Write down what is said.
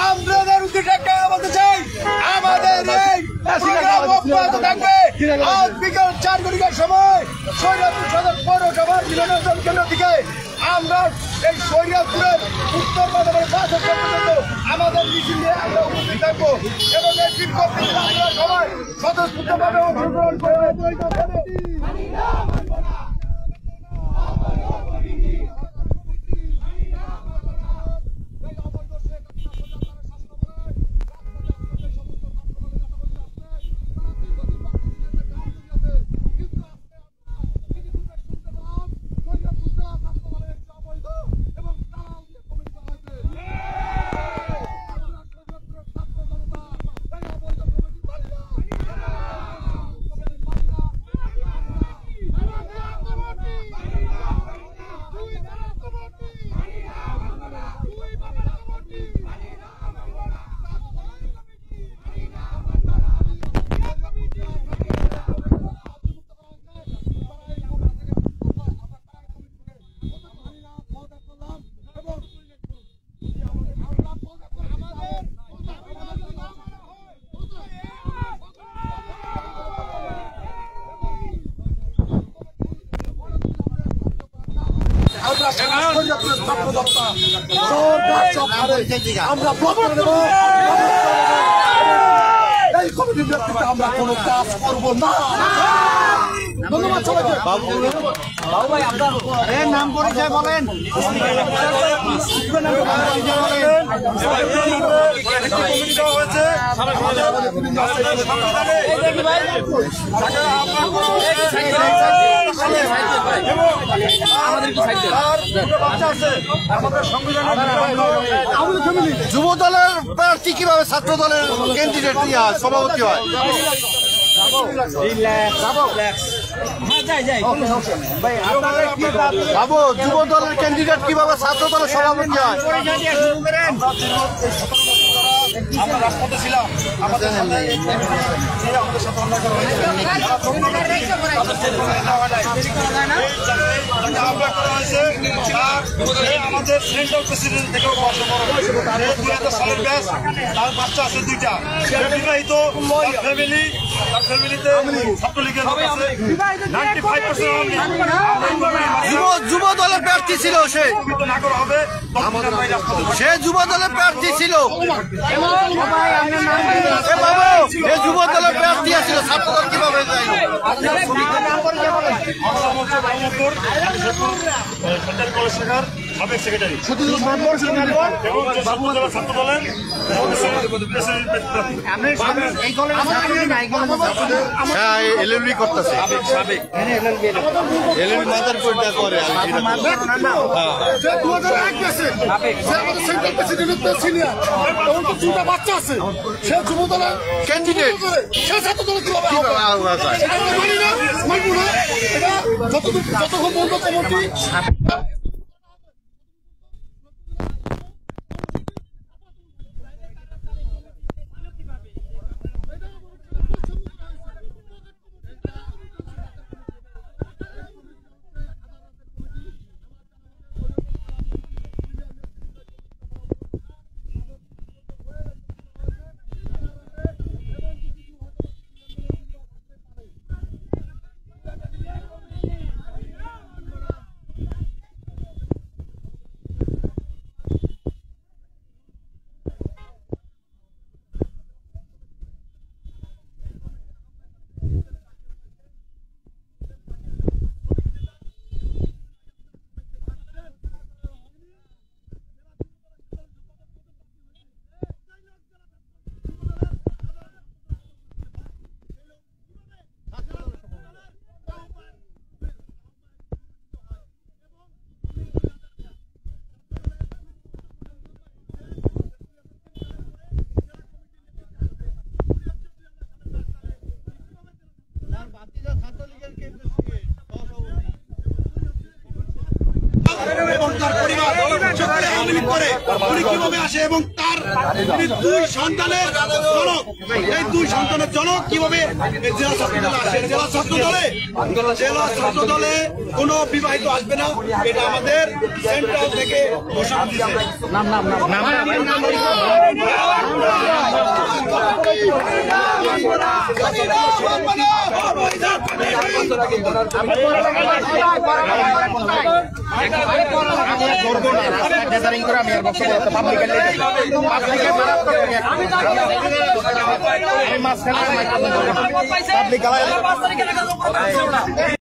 আমাদের উদ্দেশ্যে বলতে চাই, আমাদের থাকবে আজ বিকাল 4 ঘটিকার সময় সৈরাজপুর পৌরসভার মিলনায়তন কেন্দ্র থেকে আমরা এই সৈরাজপুরের উত্তর বাজারের 5 পর্যন্ত আমাদের মিছিল নিয়ে আমরা উপস্থিত থাকবো এবং এই বিক্ষোভ থেকে আমরা সবাই স্বতঃস্ফূর্তভাবে অংশগ্রহণ করে আমরা কোনো কাজ করবো না। ধন্যবাদ সবাইকে। বাবু ভাই আপনার নাম পরিচয় বলেন। যুব দলের প্রার্থী কিভাবে ছাত্র দলের ক্যান্ডিডেট সভাপতি হয়? বাবু, যুব দলের ক্যান্ডিডেট কিভাবে ছাত্র দলের সভাপতি হয়? আমরা রাজপথে ছিলাম, আমাদের সাথে আমাদের সেন্ট্রাল প্রেসিডেন্ট থেকেও সালের ব্যাস, তার বাচ্চা আছে 2টা, বিবাহিত, ফ্যামিলি, তার ফ্যামিলিতে ছাত্রলীগের লোক আছে 95%। যুব দলের প্রার্থী ছিল সে, না করা হবে সে যুব দলের প্রার্থী ছিল। যুব দলের প্রার্থী ছিল, ছাত্র দল কিভাবে সাবেক সেক্রেটারি ছাত্র দলের এলএলবি করতেছে, এলএলবি মাদার কোর্টটা করে। বাচ্চা আছে, সে যুব দলের ক্যান্ডিডেট, সে ছাত্র দলের যতক্ষণ বলবো কমিটি কিভাবে আসে এবং তার দুই সন্তানের জনক, এই দুই সন্তানের জনক কিভাবে জেলা ছাত্র দলে আসে? জেলা ছাত্র দলে কোনো বিবাহিত আসবে না, এটা আমাদের সেন্ট্রাল থেকে ঘোষণা দিয়েছে। আমি